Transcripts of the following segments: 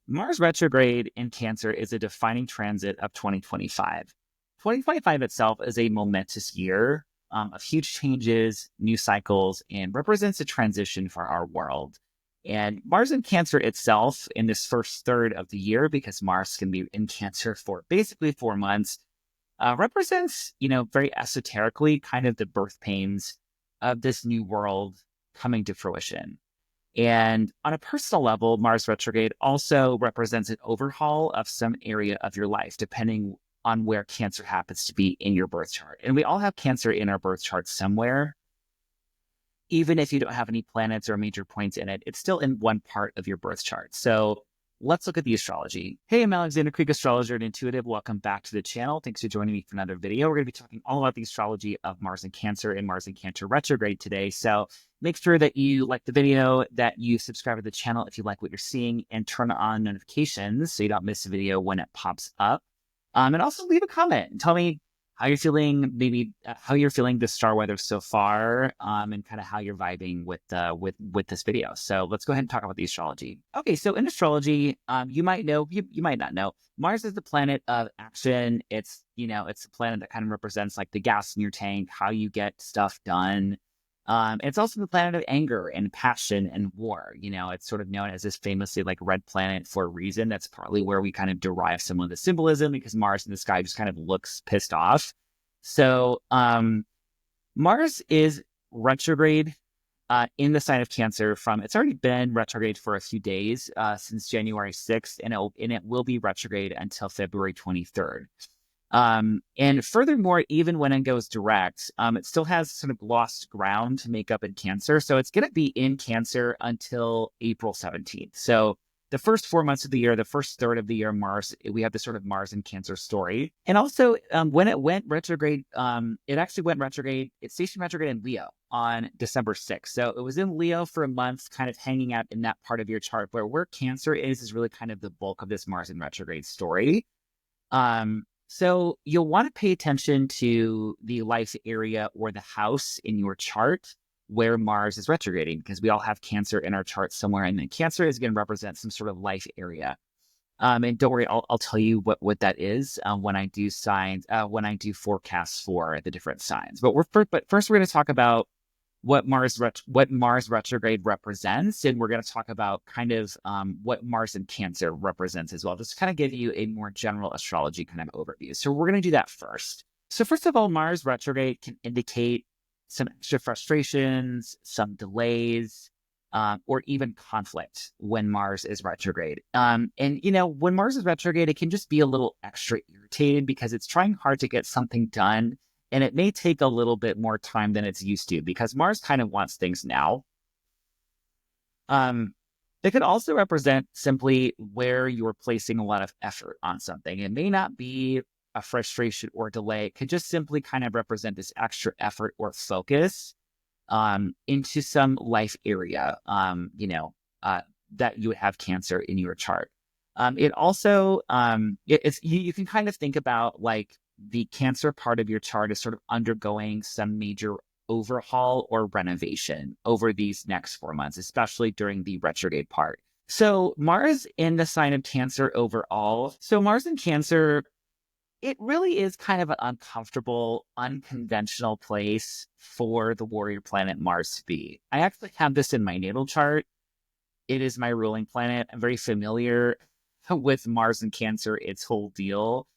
Mars retrograde in Cancer is a defining transit of 2025. 2025 itself is a momentous year of huge changes, new cycles, and represents a transition for our world. And Mars in Cancer itself, in this first third of the year, because Mars can be in Cancer for basically 4 months, represents, very esoterically kind of the birth pains of this new world coming to fruition. And on a personal level, Mars retrograde also represents an overhaul of some area of your life, depending on where Cancer happens to be in your birth chart. And we all have Cancer in our birth chart somewhere. Even if you don't have any planets or major points in it, it's still in one part of your birth chart. So let's look at the astrology. Hey, I'm Alexander Creek, astrologer and intuitive. Welcome back to the channel. Thanks for joining me for another video. We're going to be talking all about the astrology of Mars and Cancer and Mars and Cancer retrograde today. So make sure that you like the video, that you subscribe to the channel if you like what you're seeing, and turn on notifications so you don't miss a video when it pops up. And also leave a comment and tell me how you're feeling, maybe how you're feeling the star weather so far, and kind of how you're vibing with this video. So let's go ahead and talk about the astrology. Okay, so in astrology, you might know, you might not know, Mars is the planet of action. It's a planet that kind of represents like the gas in your tank, how you get stuff done. It's also the planet of anger and passion and war. It's sort of known as this famously like red planet for a reason. That's partly where we kind of derive some of the symbolism, because Mars in the sky just kind of looks pissed off. So Mars is retrograde in the sign of Cancer it's already been retrograde for a few days since January 6th, and it will be retrograde until February 23rd. And furthermore, even when it goes direct, it still has sort of lost ground to make up in Cancer. So it's going to be in Cancer until April 17th. So the first 4 months of the year, the first third of the year, we have this sort of Mars and Cancer story. And also, when it went retrograde, it actually went retrograde. It stationed retrograde in Leo on December 6th. So it was in Leo for a month, kind of hanging out in that part of your chart where Cancer is really kind of the bulk of this Mars and retrograde story. So you'll want to pay attention to the life area or the house in your chart where Mars is retrograding, because we all have Cancer in our chart somewhere, and then Cancer is going to represent some sort of life area. And don't worry, I'll tell you what that is when I do forecasts for the different signs. But first we're going to talk about what Mars retrograde represents, and we're going to talk about kind of what Mars in Cancer represents as well, just to kind of give you a more general astrology kind of overview. So we're going to do that first. So first of all, Mars retrograde can indicate some extra frustrations, some delays, or even conflict when Mars is retrograde. And when Mars is retrograde, it can just be a little extra irritated because it's trying hard to get something done. And it may take a little bit more time than it's used to, because Mars kind of wants things now. It could also represent simply where you're placing a lot of effort on something. It may not be a frustration or delay. It could just simply kind of represent this extra effort or focus into some life area, that you would have Cancer in your chart. It also, you can kind of think about like the Cancer part of your chart is sort of undergoing some major overhaul or renovation over these next 4 months, especially during the retrograde part. So Mars in the sign of Cancer overall. So Mars in Cancer, it really is kind of an uncomfortable, unconventional place for the warrior planet Mars to be. I actually have this in my natal chart. It is my ruling planet. I'm very familiar with Mars in Cancer, its whole deal.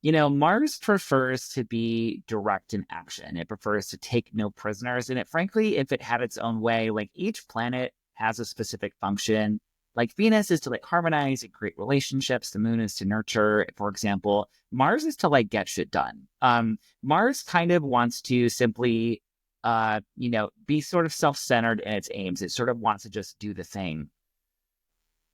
Mars prefers to be direct in action. It prefers to take no prisoners. And frankly, if it had its own way, like each planet has a specific function. Like Venus is to like harmonize and create relationships. The moon is to nurture, for example. Mars is to like get shit done. Mars kind of wants to simply, be sort of self-centered in its aims. It sort of wants to just do the thing.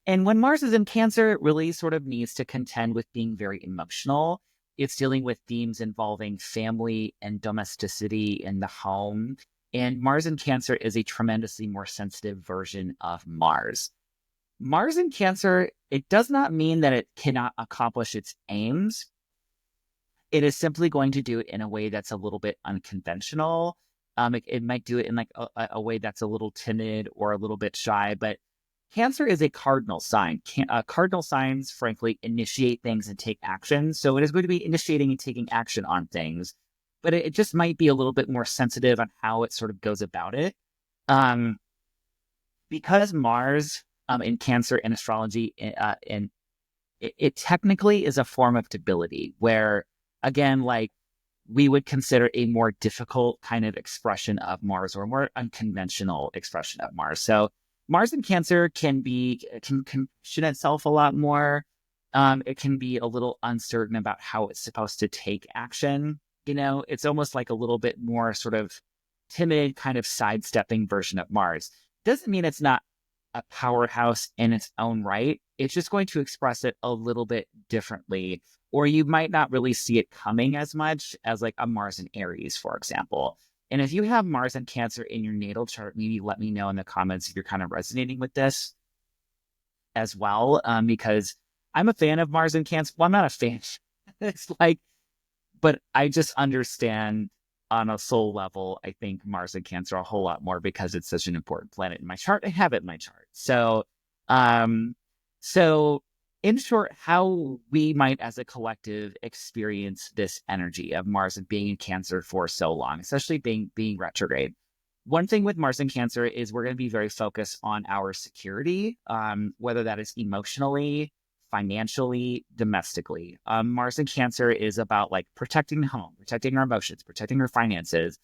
And when Mars is in Cancer, it really sort of needs to contend with being very emotional. It's dealing with themes involving family and domesticity in the home. And Mars in Cancer is a tremendously more sensitive version of Mars. Mars in Cancer, it does not mean that it cannot accomplish its aims. It is simply going to do it in a way that's a little bit unconventional. It might do it in like a way that's a little timid or a little bit shy, but Cancer is a cardinal sign. Cardinal signs, frankly, initiate things and take action. So it is going to be initiating and taking action on things, but it just might be a little bit more sensitive on how it sort of goes about it. Um, because Mars in Cancer in astrology, and it technically is a form of debility, where again, like we would consider a more difficult kind of expression of Mars or a more unconventional expression of Mars. So Mars in Cancer can question itself a lot more. It can be a little uncertain about how it's supposed to take action. It's almost like a little bit more sort of timid, kind of sidestepping version of Mars. Doesn't mean it's not a powerhouse in its own right. It's just going to express it a little bit differently, or you might not really see it coming as much as like a Mars in Aries, for example. And if you have Mars and Cancer in your natal chart, maybe let me know in the comments if you're kind of resonating with this as well, because I'm a fan of Mars and Cancer. Well, I'm not a fan. It's like, but I just understand on a soul level, I think Mars and Cancer a whole lot more because it's such an important planet in my chart. I have it in my chart. Um, so in short, how we might as a collective experience this energy of Mars and being in Cancer for so long, especially being retrograde. One thing with Mars and Cancer is we're going to be very focused on our security, whether that is emotionally, financially, domestically. Mars and Cancer is about like protecting the home, protecting our emotions, protecting our finances.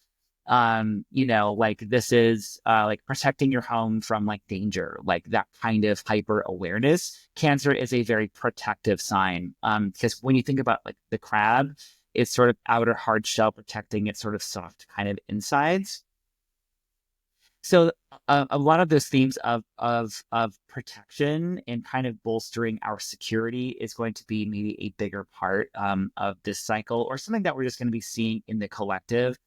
Like this is like protecting your home from like danger, like that kind of hyper awareness. Cancer is a very protective sign. Because when you think about like the crab, it's sort of outer hard shell protecting its sort of soft kind of insides. So a lot of those themes of protection and kind of bolstering our security is going to be maybe a bigger part of this cycle, or something that we're just going to be seeing in the collective.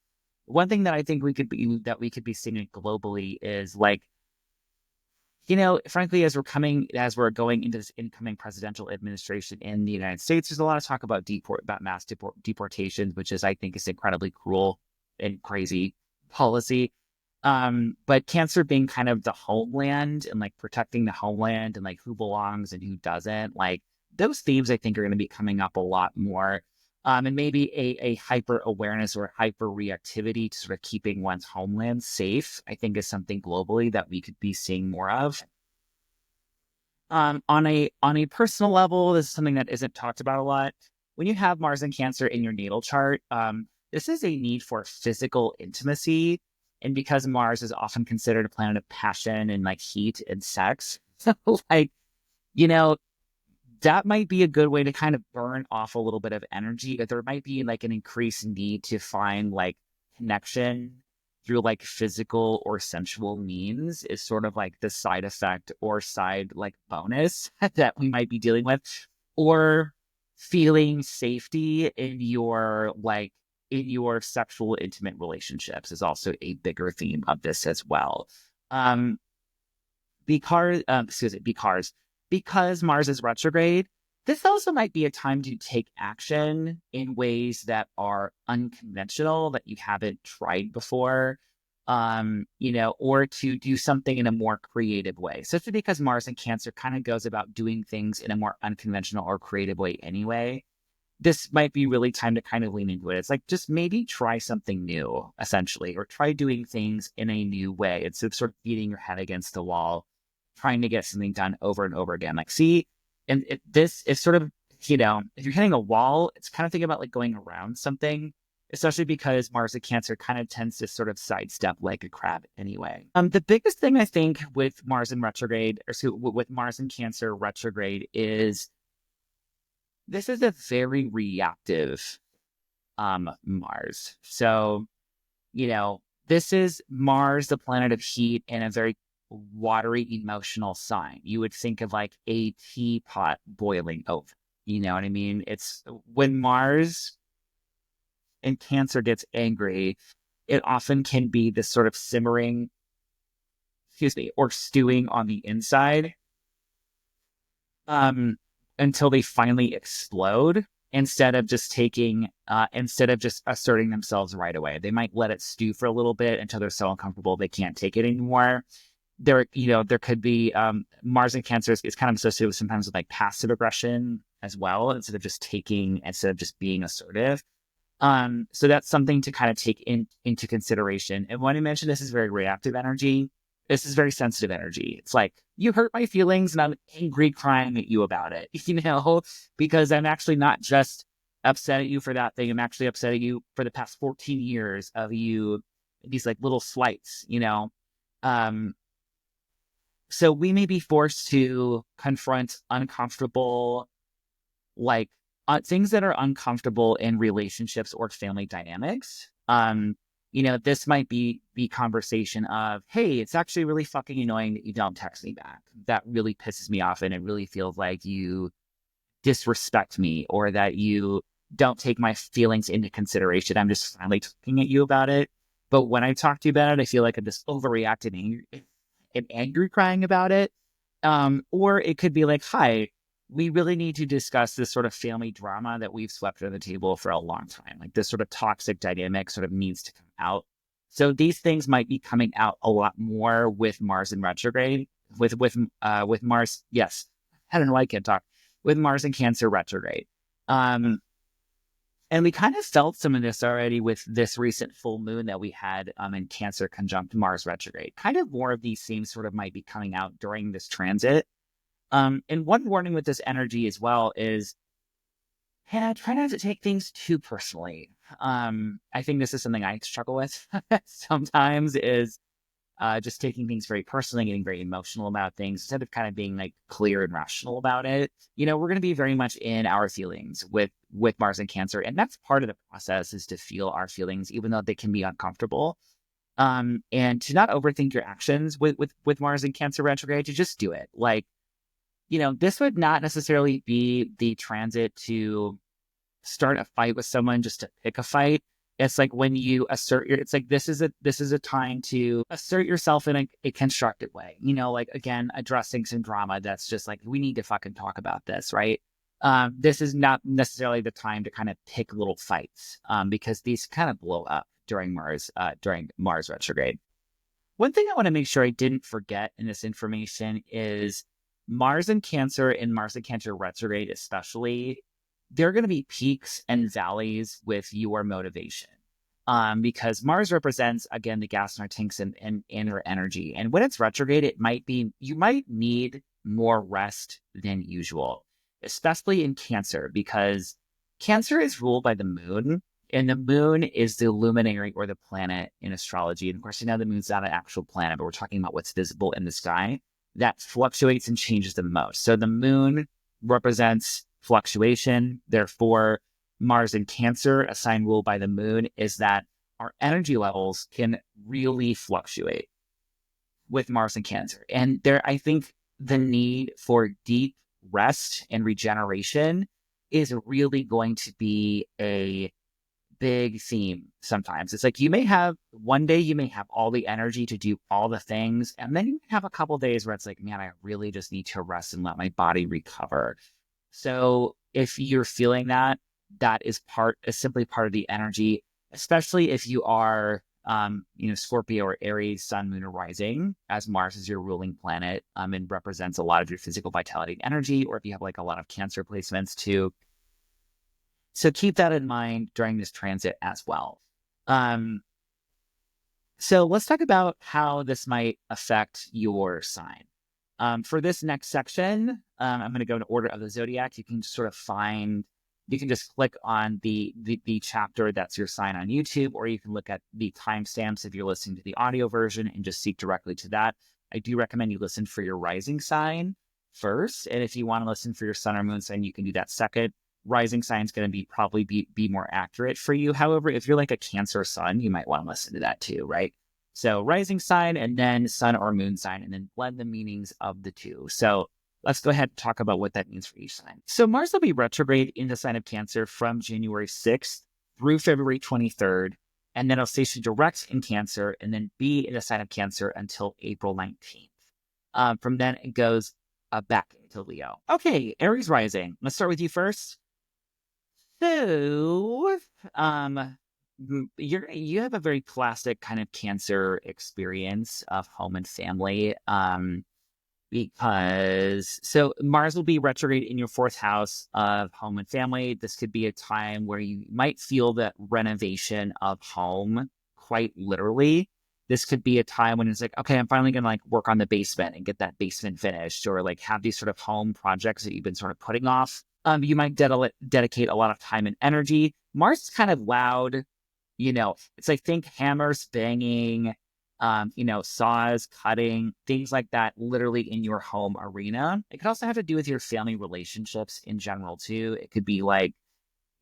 One thing that I think we could be seeing it globally is like, frankly, as we're going into this incoming presidential administration in the United States, there's a lot of talk about mass deportations, which I think is incredibly cruel and crazy policy. But Cancer being kind of the homeland and like protecting the homeland and like who belongs and who doesn't, like those themes I think are going to be coming up a lot more. And maybe a hyper awareness or hyper reactivity to sort of keeping one's homeland safe, I think is something globally that we could be seeing more of. On a personal level, this is something that isn't talked about a lot. When you have Mars and Cancer in your natal chart, this is a need for physical intimacy. And because Mars is often considered a planet of passion and like heat and sex, so like, that might be a good way to kind of burn off a little bit of energy. There might be like an increased need to find like connection through like physical or sensual means is sort of like the side effect or side like bonus that we might be dealing with, or feeling safety in your sexual intimate relationships is also a bigger theme of this as well. Because Mars is retrograde, this also might be a time to take action in ways that are unconventional, that you haven't tried before, or to do something in a more creative way. So it's because Mars and Cancer kind of goes about doing things in a more unconventional or creative way anyway. This might be really time to kind of lean into it. It's like, just maybe try something new, essentially, or try doing things in a new way instead of sort of beating your head against the wall, trying to get something done over and over again. Like, see, and this is sort of, if you're hitting a wall, it's kind of thinking about like going around something, especially because Mars and Cancer kind of tends to sort of sidestep like a crab anyway. The biggest thing I think with Mars and Cancer retrograde is this is a very reactive Mars. So, this is Mars, the planet of heat, in a very watery emotional sign. You would think of like a teapot boiling over. You know what I mean? It's when Mars in Cancer gets angry, it often can be this sort of simmering, or stewing on the inside. Until they finally explode, instead of just asserting themselves right away. They might let it stew for a little bit until they're so uncomfortable they can't take it anymore. there could be Mars in Cancer is kind of associated with sometimes with like passive aggression as well, instead of just being assertive. So that's something to kind of take into consideration. And when I mentioned this is very reactive energy, this is very sensitive energy. It's like, you hurt my feelings and I'm angry crying at you about it, because I'm actually not just upset at you for that thing. I'm actually upset at you for the past 14 years of you, these like little slights. Um, so we may be forced to confront uncomfortable, like things that are uncomfortable in relationships or family dynamics. This might be the conversation of, hey, it's actually really fucking annoying that you don't text me back. That really pisses me off, and it really feels like you disrespect me, or that you don't take my feelings into consideration. I'm just finally talking at you about it. But when I talk to you about it, I feel like I'm just overreacting and angry crying about it. Or it could be like, hi, we really need to discuss this sort of family drama that we've swept under the table for a long time. Like this sort of toxic dynamic sort of needs to come out. So these things might be coming out a lot more with Mars in retrograde, with Mars. Yes, I don't know why I can't talk. With Mars in Cancer retrograde. And we kind of felt some of this already with this recent full moon that we had in Cancer conjunct Mars retrograde. Kind of more of these themes sort of might be coming out during this transit. And one warning with this energy as well is, try not to take things too personally. I think this is something I struggle with sometimes, is just taking things very personally, getting very emotional about things instead of kind of being like clear and rational about it. We're going to be very much in our feelings with Mars and Cancer. And that's part of the process, is to feel our feelings, even though they can be uncomfortable. And to not overthink your actions with Mars and Cancer retrograde, to just do it. Like, this would not necessarily be the transit to start a fight with someone just to pick a fight. It's like when you it's like, this is a time to assert yourself in a constructive way, like, again, addressing some drama that's just like, we need to fucking talk about this, right? This is not necessarily the time to kind of pick little fights, because these kind of blow up during Mars retrograde. One thing I want to make sure I didn't forget in this information is Mars and Cancer and Mars and Cancer retrograde, especially, there are going to be peaks and valleys with your motivation. Because Mars represents, again, the gas in our tanks and our energy. And when it's retrograde, you might need more rest than usual, especially in Cancer, because Cancer is ruled by the moon, and the moon is the luminary or the planet in astrology. And of course, the moon's not an actual planet, but we're talking about what's visible in the sky that fluctuates and changes the most. So the moon represents fluctuation. Therefore, Mars in Cancer, a sign ruled by the moon, is that our energy levels can really fluctuate with Mars in Cancer. And I think the need for deep rest and regeneration is really going to be a big theme sometimes. It's like, one day you may have all the energy to do all the things, and then you have a couple days where it's like, man, I really just need to rest and let my body recover. So if you're feeling that is simply part of the energy, especially if you are, Scorpio or Aries, sun, moon, or rising, as Mars is your ruling planet, and represents a lot of your physical vitality and energy, or if you have like a lot of Cancer placements too. So keep that in mind during this transit as well. So let's talk about how this might affect your sign. For this next section, I'm going to go in order of the zodiac. You can just click on the chapter that's your sign on YouTube, or you can look at the timestamps if you're listening to the audio version and just seek directly to that. I do recommend you listen for your rising sign first. And if you want to listen for your sun or moon sign, you can do that second. Rising sign is going to probably be more accurate for you. However, if you're like a Cancer sun, you might want to listen to that too, right? So rising sign, and then sun or moon sign, and then blend the meanings of the two. So let's go ahead and talk about what that means for each sign. So Mars will be retrograde in the sign of Cancer from January 6th through February 23rd, and then it'll station direct in Cancer and then be in the sign of Cancer until April 19th. From then it goes back into Leo. Okay, Aries rising. Let's start with you first. So, you have a very classic kind of Cancer experience of home and family. Because so Mars will be retrograde in your fourth house of home and family. This could be a time where you might feel that renovation of home quite literally. This could be a time when it's like, okay, I'm finally gonna like work on the basement and get that basement finished, or like have these sort of home projects that you've been sort of putting off. You might dedicate a lot of time and energy. Mars is kind of loud, it's like think hammers banging, saws, cutting, things like that, literally in your home arena. It could also have to do with your family relationships in general, too. It could be like,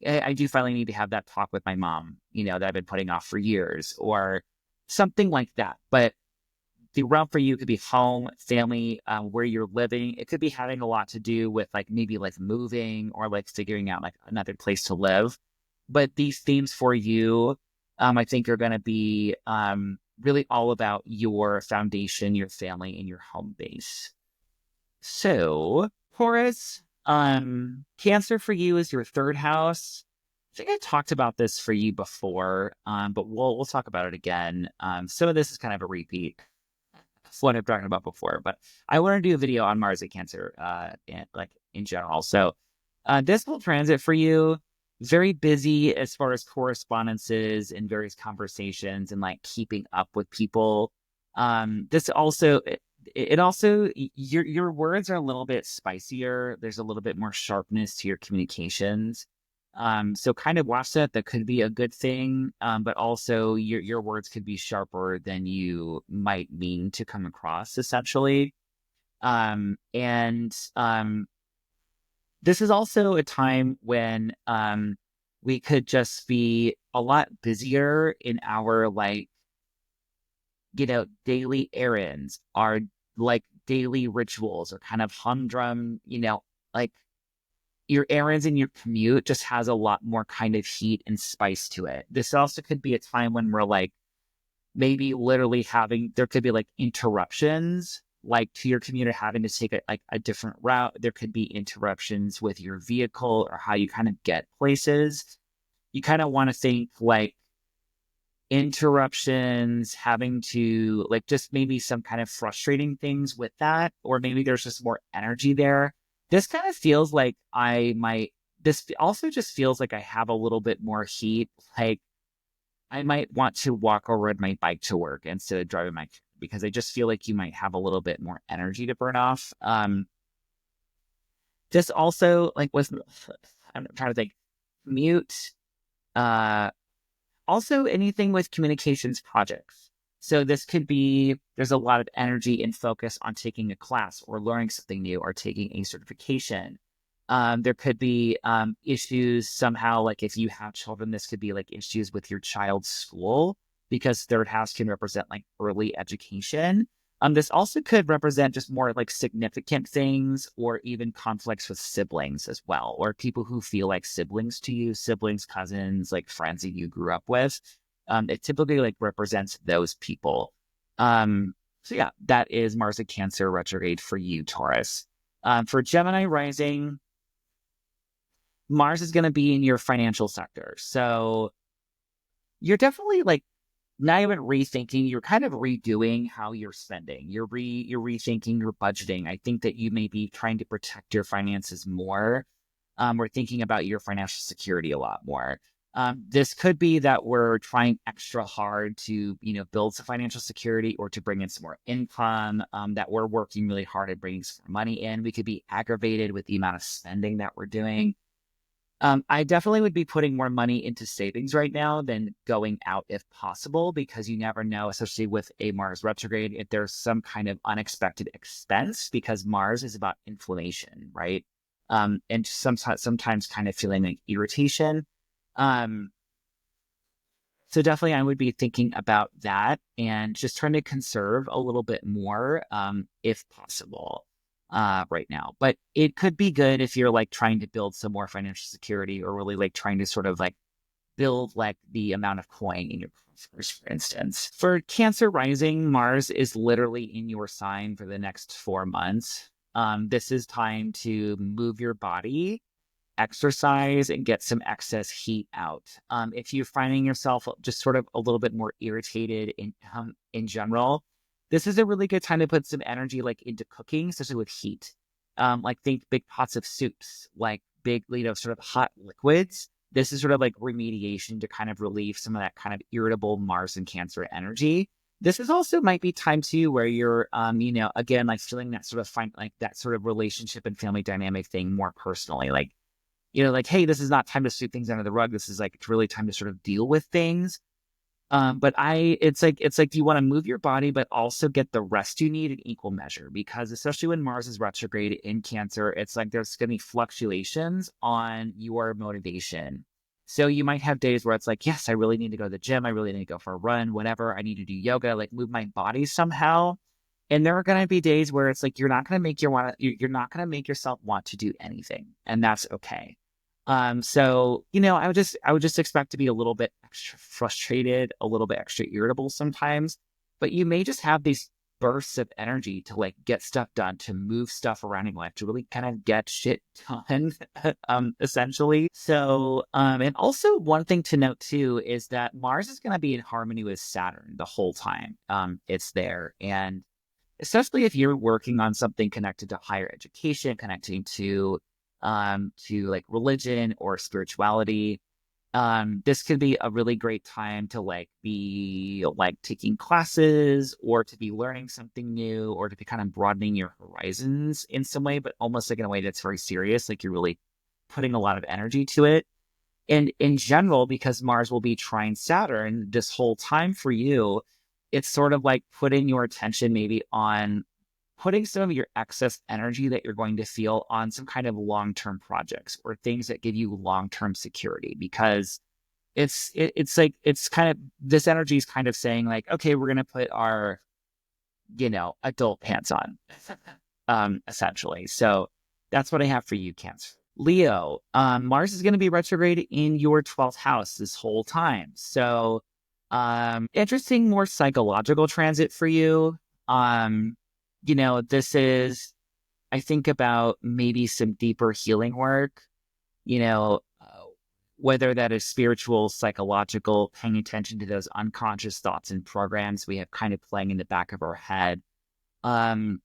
I do finally need to have that talk with my mom, that I've been putting off for years, or something like that. But the realm for you could be home, family, where you're living. It could be having a lot to do with like maybe like moving or like figuring out like another place to live. But these themes for you, I think are going to be really all about your foundation, your family, and your home base. So, Taurus, Cancer for you is your third house. I think I talked about this for you before, but we'll talk about it again. Some of this is kind of a repeat of what I've talked about before, but I want to do a video on Mars and Cancer, in general. So, this whole transit for you, very busy as far as correspondences and various conversations and like keeping up with people. This also it also your words are a little bit spicier. There's a little bit more sharpness to your communications. So kind of watch that. That could be a good thing. But also your words could be sharper than you might mean to come across, essentially. And this is also a time when we could just be a lot busier in our daily errands, our like daily rituals, or kind of humdrum, like your errands and your commute just has a lot more kind of heat and spice to it. This also could be a time when we're like maybe literally there could be like interruptions like to your commute, or having to take a different route. There could be interruptions with your vehicle or how you kind of get places. You kind of want to think like interruptions, having to like just maybe some kind of frustrating things with that, or maybe there's just more energy there. This kind of feels like this also just feels like I have a little bit more heat. Like I might want to walk or ride my bike to work instead of driving my car, because I just feel like you might have a little bit more energy to burn off. This also I'm trying to think, mute, also anything with communications projects. So this could be, there's a lot of energy and focus on taking a class or learning something new or taking a certification. There could be issues somehow, like if you have children, this could be like issues with your child's school, because third house can represent like early education. This also could represent just more like significant things, or even conflicts with siblings as well, or people who feel like siblings to you, siblings, cousins, like friends that you grew up with. It typically like represents those people. So yeah, that is Mars and Cancer retrograde for you, Taurus. For Gemini rising, Mars is going to be in your financial sector. So you're definitely like not even rethinking, you're kind of redoing how you're spending. You're rethinking your budgeting. I think that you may be trying to protect your finances more. We're thinking about your financial security a lot more. This could be that we're trying extra hard to, build some financial security or to bring in some more income, that we're working really hard at bringing some money in. We could be aggravated with the amount of spending that we're doing. I definitely would be putting more money into savings right now than going out if possible, because you never know, especially with a Mars retrograde, if there's some kind of unexpected expense, because Mars is about inflammation, right? And sometimes kind of feeling like irritation. So definitely I would be thinking about that and just trying to conserve a little bit more, if possible, right now. But it could be good if you're like trying to build some more financial security, or really like trying to sort of like build like the amount of coin in your coffers, for instance. For Cancer rising, Mars is literally in your sign for the next 4 months. This is time to move your body, exercise and get some excess heat out. If you're finding yourself just sort of a little bit more irritated in general, this is a really good time to put some energy like into cooking, especially with heat. Like think big pots of soups, like big, sort of hot liquids. This is sort of like remediation to kind of relieve some of that kind of irritable Mars and Cancer energy. This is also might be time too where you're, again, like feeling that sort of that sort of relationship and family dynamic thing more personally. Like, like, hey, this is not time to sweep things under the rug. This is like, it's really time to sort of deal with things. But it's like, you want to move your body, but also get the rest you need in equal measure, because especially when Mars is retrograde in Cancer, it's like there's going to be fluctuations on your motivation. So you might have days where it's like, yes, I really need to go to the gym. I really need to go for a run, whatever. I need to do yoga, like move my body somehow. And there are going to be days where it's like, you're not going to make yourself want to do anything. And that's okay. So, I would just expect to be a little bit extra frustrated, a little bit extra irritable sometimes, but you may just have these bursts of energy to like get stuff done, to move stuff around in life, to really kind of get shit done, essentially. So, and also one thing to note too, is that Mars is going to be in harmony with Saturn the whole time. It's there. And especially if you're working on something connected to higher education, connecting to like religion or spirituality. This could be a really great time to like be like taking classes, or to be learning something new, or to be kind of broadening your horizons in some way, but almost like in a way that's very serious. Like you're really putting a lot of energy to it. And in general, because Mars will be trine Saturn this whole time for you, it's sort of like putting your attention maybe on putting some of your excess energy that you're going to feel on some kind of long-term projects or things that give you long-term security, because it's kind of, this energy is kind of saying like, okay, we're going to put our, adult pants on, essentially. So that's what I have for you, Cancer. Leo, Mars is going to be retrograde in your 12th house this whole time. So, interesting, more psychological transit for you. This is, I think about maybe some deeper healing work, whether that is spiritual, psychological, paying attention to those unconscious thoughts and programs we have kind of playing in the back of our head. And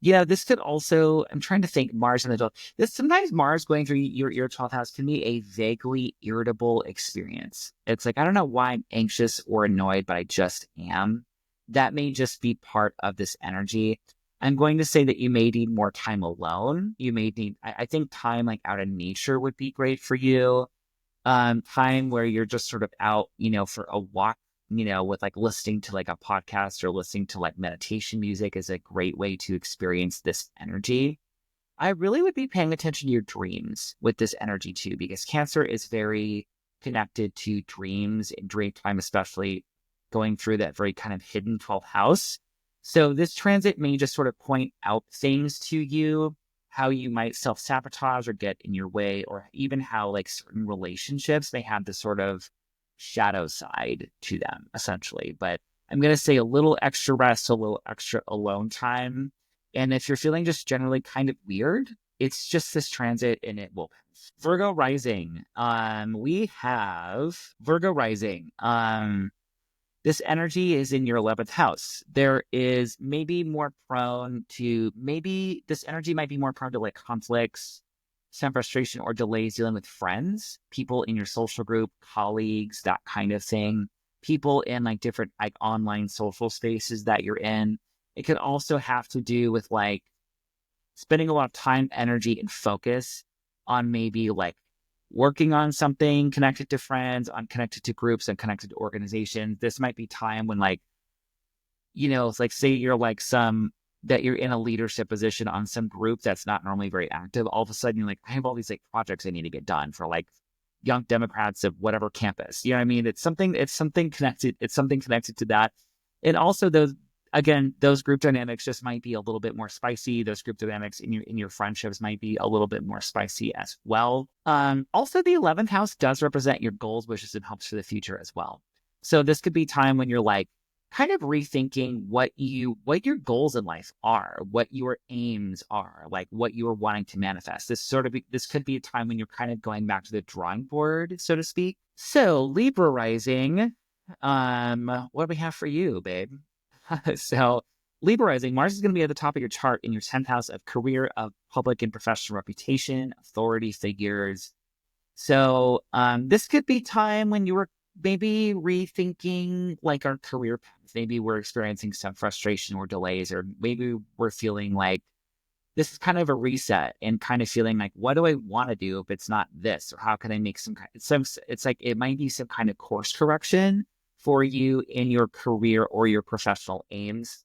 this could also, I'm trying to think, Mars and the sometimes Mars going through your 12th house can be a vaguely irritable experience. It's like, I don't know why I'm anxious or annoyed, but I just am. That may just be part of this energy. I'm going to say that you may need more time alone. You may need, I think time like out in nature would be great for you. Time where you're just sort of out, for a walk, with like listening to like a podcast or listening to like meditation music is a great way to experience this energy. I really would be paying attention to your dreams with this energy too, because Cancer is very connected to dreams and dream time, especially going through that very kind of hidden 12th house. So this transit may just sort of point out things to you, how you might self-sabotage or get in your way, or even how like certain relationships may have this sort of shadow side to them, essentially. But I'm going to say a little extra rest, a little extra alone time. And if you're feeling just generally kind of weird, it's just this transit and it will pass. Virgo rising. We have Virgo rising. This energy is in your 11th house. There is maybe more prone to, this energy might be more prone to like conflicts, some frustration or delays dealing with friends, people in your social group, colleagues, that kind of thing, people in like different like online social spaces that you're in. It could also have to do with like spending a lot of time, energy, and focus on maybe like working on something connected to friends, on connected to groups, and connected to organizations. This might be time when like, it's like, say you're like that you're in a leadership position on some group that's not normally very active. All of a sudden you're like, I have all these like projects I need to get done for like young Democrats of whatever campus. You know what I mean? It's something connected. It's something connected to that. And also those group dynamics just might be a little bit more spicy. Those group dynamics in your friendships might be a little bit more spicy as well. Also, the 11th house does represent your goals, wishes, and hopes for the future as well. So this could be time when you're like kind of rethinking what your goals in life are, what your aims are, like what you are wanting to manifest. This could be a time when you're kind of going back to the drawing board, so to speak. So Libra rising, what do we have for you, babe? So Libra rising, Mars is going to be at the top of your chart in your 10th house of career, of public and professional reputation, authority figures. So this could be time when you were maybe rethinking like our career path. Maybe we're experiencing some frustration or delays, or maybe we're feeling like this is kind of a reset and kind of feeling like, what do I want to do if it's not this? Or how can I make it's like it might be some kind of course correction for you in your career or your professional aims.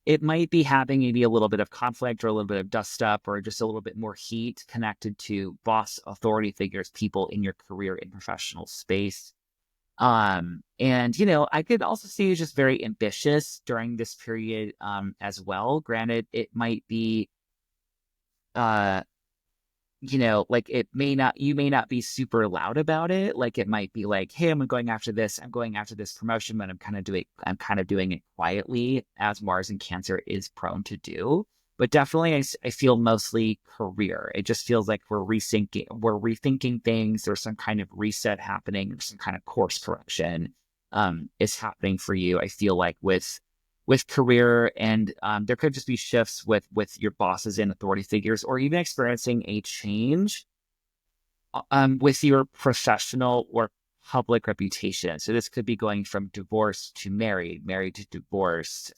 It might be having maybe a little bit of conflict or a little bit of dust up or just a little bit more heat connected to boss, authority figures, people in your career and professional space. And I could also see you just very ambitious during this period as well. Granted, it might be uh like you may not be super loud about it. Like it might be like, hey, I'm going after this promotion, but I'm kind of doing it quietly, as Mars in Cancer is prone to do. But definitely I feel mostly career. It just feels like we're rethinking things. There's some kind of reset happening, or some kind of course correction is happening for you. I feel like with career, and there could just be shifts with your bosses and authority figures, or even experiencing a change with your professional or public reputation. So this could be going from divorced to married, married to divorced,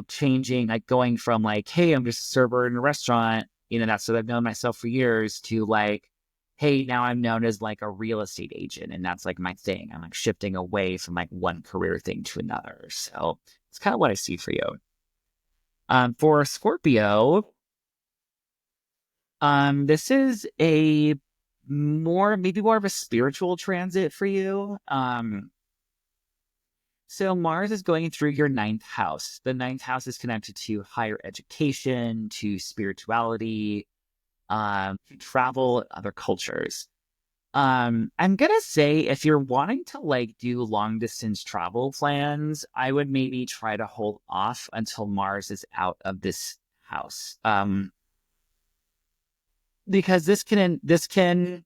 changing, like going from like, hey, I'm just a server in a restaurant, that's what I've known myself for years, to like, hey, now I'm known as like a real estate agent, and that's like my thing. I'm like shifting away from like one career thing to another. So it's kind of what I see for you. For Scorpio, this is maybe more of a spiritual transit for you. So Mars is going through your ninth house. The ninth house is connected to higher education, to spirituality, to travel, other cultures. I'm gonna say if you're wanting to like do long distance travel plans, I would maybe try to hold off until Mars is out of this house. Because this can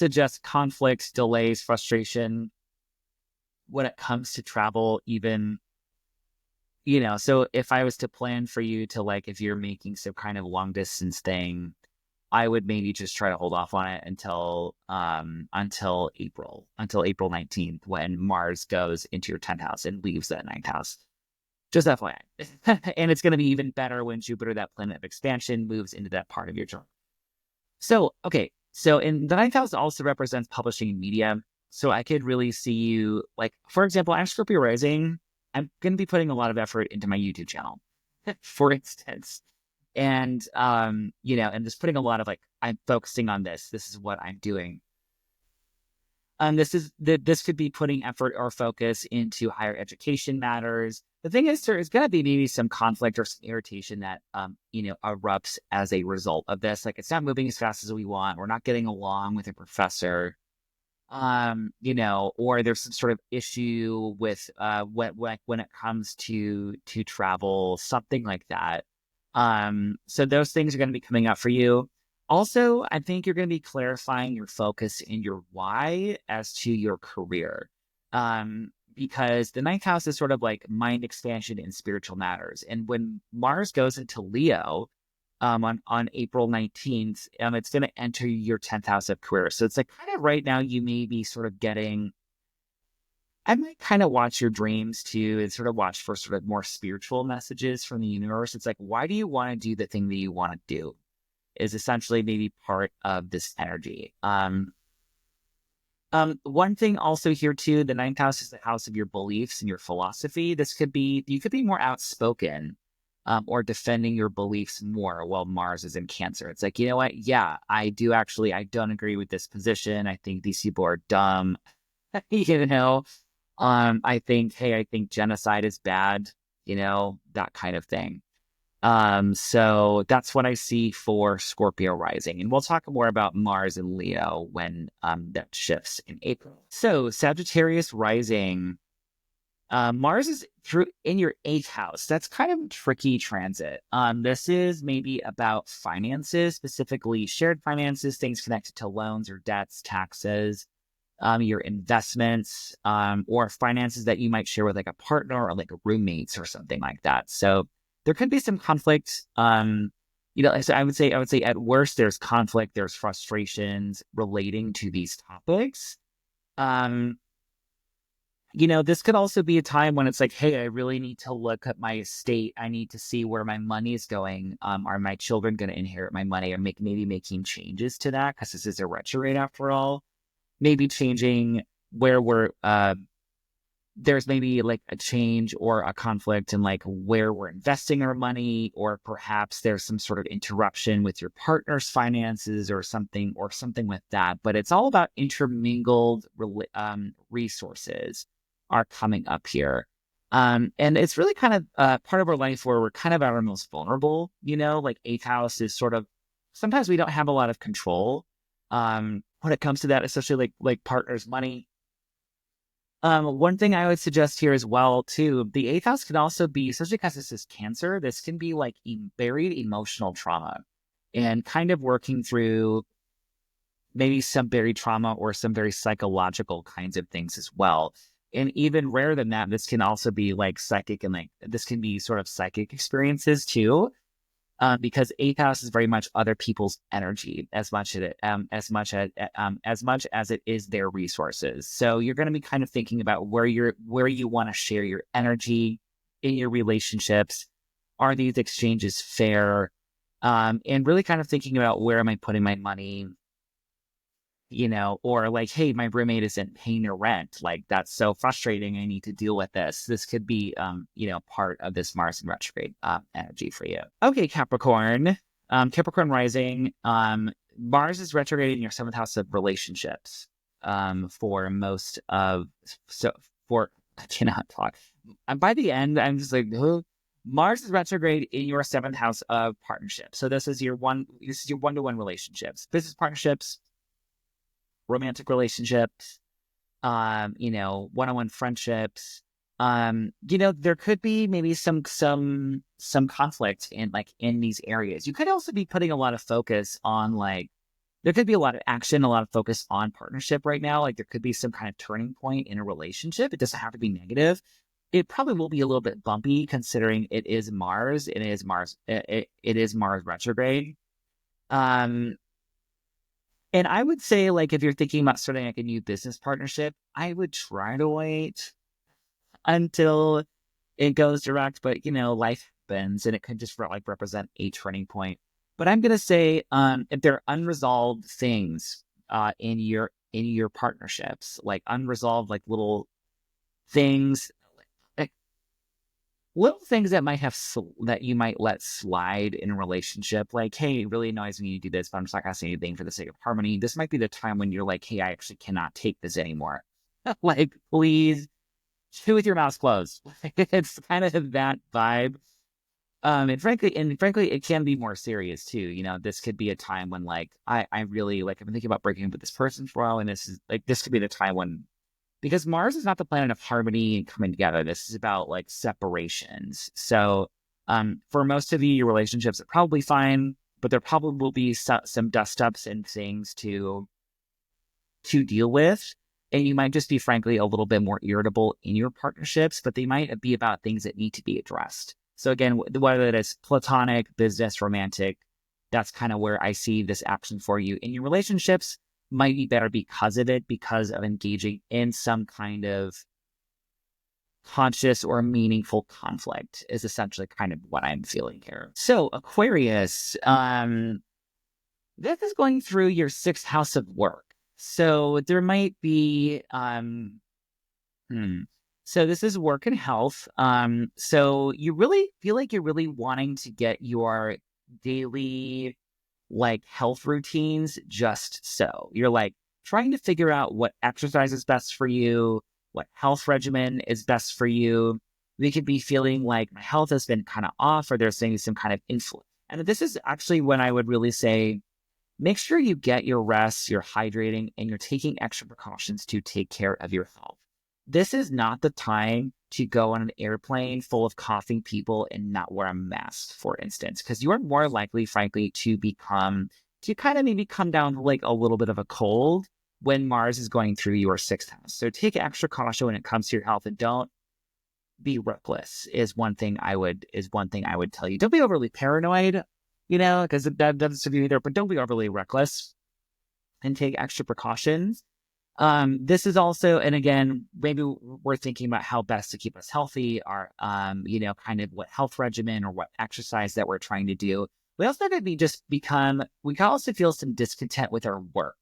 suggest conflicts, delays, frustration when it comes to travel, even, so if I was to plan for you to like, if you're making some kind of long distance thing, I would maybe just try to hold off on it until April 19th, when Mars goes into your 10th house and leaves that ninth house. Just FYI. And it's going to be even better when Jupiter, that planet of expansion, moves into that part of your chart. So, okay. So in the ninth house also represents publishing and media. So I could really see you, like, for example, I'm Scorpio rising. I'm going to be putting a lot of effort into my YouTube channel, for instance. And, and just putting a lot of like, I'm focusing on this. This is what I'm doing. This could be putting effort or focus into higher education matters. The thing is, there's going to be maybe some conflict or some irritation that, erupts as a result of this. Like, it's not moving as fast as we want. We're not getting along with a professor, or there's some sort of issue with, when it comes to travel, something like that. So those things are going to be coming up for you. Also, I think you're going to be clarifying your focus and your why as to your career. Because the ninth house is sort of like mind expansion and spiritual matters. And when Mars goes into Leo, on April 19th, it's going to enter your 10th house of career. So it's like kind of right now you may be sort of getting, I might kind of watch your dreams too, and sort of watch for sort of more spiritual messages from the universe. It's like, why do you want to do the thing that you want to do? Is essentially maybe part of this energy. One thing also here too, the ninth house is the house of your beliefs and your philosophy. You could be more outspoken, or defending your beliefs more while Mars is in Cancer. It's like, you know what? Yeah, I don't agree with this position. I think these people are dumb. I think genocide is bad, that kind of thing. So that's what I see for Scorpio rising. And we'll talk more about Mars and Leo when that shifts in April. So Sagittarius rising, Mars is through in your eighth house. That's kind of a tricky transit. This is maybe about finances, specifically shared finances, things connected to loans or debts, taxes, your investments, or finances that you might share with like a partner or like a roommates or something like that. So there could be some conflict. So I would say at worst there's conflict, there's frustrations relating to these topics. Um, this could also be a time when it's like, hey, I really need to look at my estate. I need to see where my money is going. Are my children going to inherit my money? Or maybe making changes to that because this is a retrograde after all. Maybe changing where there's maybe like a change or a conflict in like where we're investing our money, or perhaps there's some sort of interruption with your partner's finances or something with that. But it's all about intermingled resources are coming up here. And it's really kind of part of our life where we're kind of at our most vulnerable, like eighth house is sort of, sometimes we don't have a lot of control when it comes to that, especially like partner's money. One thing I would suggest here as well, too, the eighth house can also be, especially because this is Cancer, this can be like buried emotional trauma and kind of working through maybe some buried trauma or some very psychological kinds of things as well. And even rarer than that, this can also be like psychic and like this can be sort of psychic experiences too. Because eighth house is very much other people's energy as much as it is their resources. So you're going to be kind of thinking about where you want to share your energy in your relationships. Are these exchanges fair? And really kind of thinking about where am I putting my money? Or like, hey, my roommate isn't paying their rent. Like, that's so frustrating. I need to deal with this. This could be, part of this Mars and retrograde energy for you. Okay, Capricorn. Capricorn rising. Mars is retrograde in your seventh house of relationships. For most of I cannot talk. And by the end, I'm just like, oh. Mars is retrograde in your seventh house of partnerships. So this is your one-to-one relationships, business partnerships, romantic relationships, one-on-one friendships. There could be maybe some conflict in these areas. You could also be putting a lot of focus on there could be a lot of action, a lot of focus on partnership right now. Like there could be some kind of turning point in a relationship. It doesn't have to be negative. It probably will be a little bit bumpy considering it is Mars. It is Mars retrograde. And I would say, if you're thinking about starting a new business partnership, I would try to wait until it goes direct. But, life happens and it could just represent a turning point. But I'm going to say if there are unresolved things in your partnerships, unresolved little things, little things that might have that you might let slide in a relationship, hey, it really annoys me you do this, but I'm just not gonna say anything for the sake of harmony. This might be the time when you're like, hey, I actually cannot take this anymore. Please chew with your mouth closed. It's kind of that vibe. And frankly, it can be more serious too. This could be a time when I really I've been thinking about breaking up with this person for a while, and this could be the time when. Because Mars is not the planet of harmony and coming together. This is about separations. So for most of you, your relationships are probably fine, but there probably will be some dust ups and things to deal with. And you might just be, frankly, a little bit more irritable in your partnerships, but they might be about things that need to be addressed. So again, whether it is platonic, business, romantic, that's kind of where I see this action for you in your relationships. Might be better because of engaging in some kind of conscious or meaningful conflict is essentially kind of what I'm feeling here. So Aquarius, this is going through your sixth house of work. So there might be, so this is work and health. So you really feel like you're really wanting to get your daily health routines just so. You're trying to figure out what exercise is best for you, what health regimen is best for you. We could be feeling like my health has been kind of off, or there's saying some kind of influence. And this is actually when I would really say, make sure you get your rest, you're hydrating, and you're taking extra precautions to take care of your health. This is not the time to go on an airplane full of coughing people and not wear a mask, for instance, because you are more likely, frankly, to kind of maybe come down to like a little bit of a cold when Mars is going through your 6th house. So take extra caution when it comes to your health, and don't be reckless is one thing I would tell you. Don't be overly paranoid, because that doesn't serve you either, but don't be overly reckless and take extra precautions. This is also, and again, maybe we're thinking about how best to keep us healthy, or, kind of what health regimen or what exercise that we're trying to do. We also could we can also feel some discontent with our work.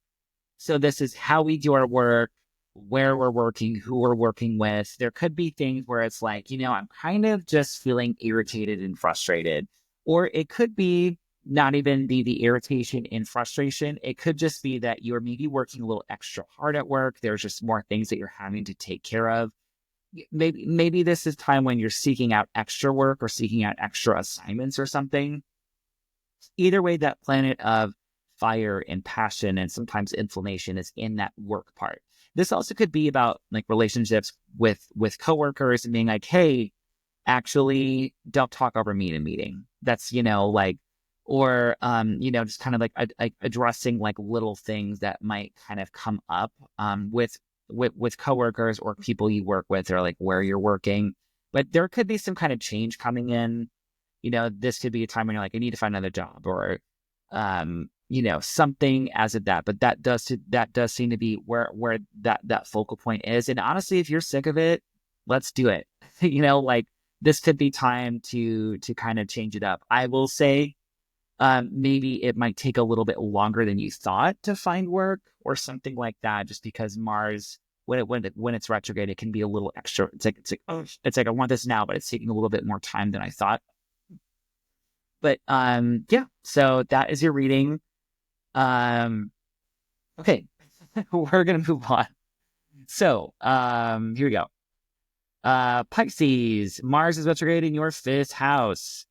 So this is how we do our work, where we're working, who we're working with. There could be things where it's like, I'm kind of just feeling irritated and frustrated. Or it could be not even be the irritation and frustration. It could just be that you're maybe working a little extra hard at work. There's just more things that you're having to take care of. Maybe this is time when you're seeking out extra work or seeking out extra assignments or something. Either way, that planet of fire and passion and sometimes inflammation is in that work part. This also could be about like relationships with coworkers and being like, hey, actually don't talk over me in a meeting. That's, or, just kind of like addressing like little things that might kind of come up with coworkers or people you work with, or like where you're working. But there could be some kind of change coming in. This could be a time when you're like, I need to find another job, or, something as of that. But that does seem to be where that focal point is. And honestly, if you're sick of it, let's do it. This could be time to kind of change it up. I will say, maybe it might take a little bit longer than you thought to find work or something like that, just because Mars, when it's retrograde, it can be a little extra. It's like I want this now, but it's taking a little bit more time than I thought. But yeah, so that is your reading. Okay, we're gonna move on. So here we go. Pisces, Mars is retrograde in your 5th house.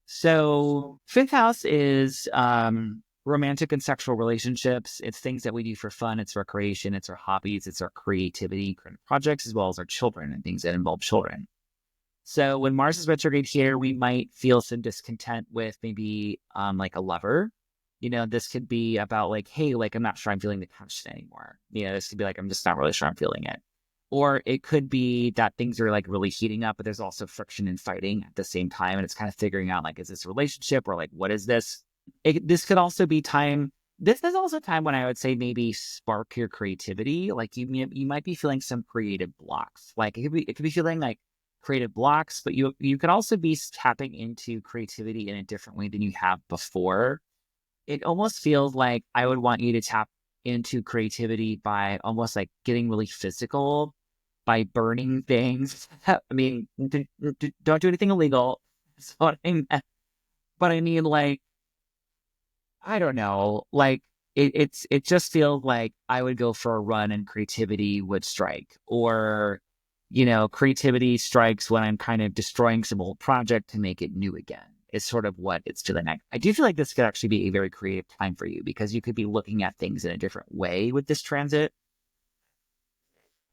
So 5th house is romantic and sexual relationships. It's things that we do for fun. It's recreation. It's our hobbies. It's our creativity, creative projects, as well as our children and things that involve children. So when Mars is retrograde here, we might feel some discontent with maybe like a lover. This could be about like, hey, like I'm not sure I'm feeling the connection anymore. This could be like, I'm just not really sure I'm feeling it. Or it could be that things are like really heating up, but there's also friction and fighting at the same time. And it's kind of figuring out like, is this a relationship, or like, what is this? This could also be time. This is also time when I would say maybe spark your creativity. Like you might be feeling some creative blocks. Like it could be feeling like creative blocks, but you could also be tapping into creativity in a different way than you have before. It almost feels like I would want you to tap into creativity by almost like getting really physical, by burning things. I mean, don't do anything illegal. That's what I meant. But I mean, like, I don't know, like it just feels like I would go for a run and creativity would strike, or creativity strikes when I'm kind of destroying some old project to make it new again. Is sort of what it's feeling like. I do feel like this could actually be a very creative time for you, because you could be looking at things in a different way with this transit.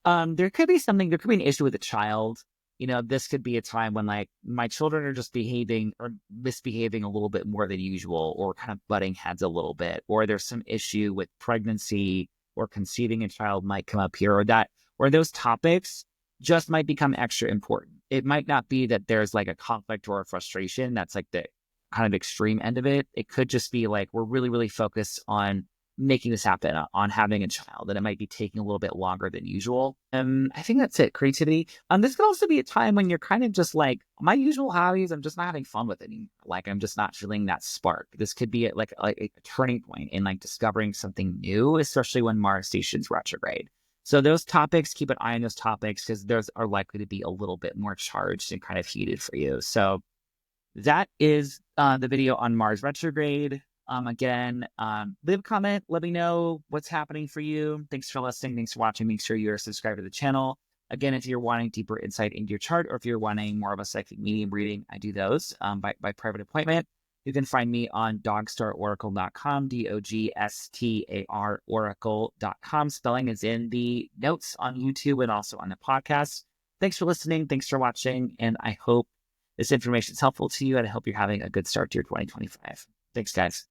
There could be an issue with a child. This could be a time when like my children are just behaving or misbehaving a little bit more than usual, or kind of butting heads a little bit, or there's some issue with pregnancy or conceiving a child might come up here, or those topics just might become extra important. It might not be that there's like a conflict or a frustration. That's like the kind of extreme end of it. It could just be like, we're really, really focused on making this happen, on having a child, and it might be taking a little bit longer than usual. I think that's it. Creativity. This could also be a time when you're kind of just like, my usual hobbies, I'm just not having fun with it anymore. Like, I'm just not feeling that spark. This could be like a turning point in like discovering something new, especially when Mars stations retrograde. So those topics, keep an eye on those topics, because those are likely to be a little bit more charged and kind of heated for you. So that is the video on Mars retrograde. Again, leave a comment. Let me know what's happening for you. Thanks for listening. Thanks for watching. Make sure you're subscribed to the channel. Again, if you're wanting deeper insight into your chart, or if you're wanting more of a psychic medium reading, I do those by private appointment. You can find me on dogstaroracle.com, DOGSTAR oracle.com. Spelling is in the notes on YouTube and also on the podcast. Thanks for listening. Thanks for watching. And I hope this information is helpful to you, and I hope you're having a good start to your 2025. Thanks, guys.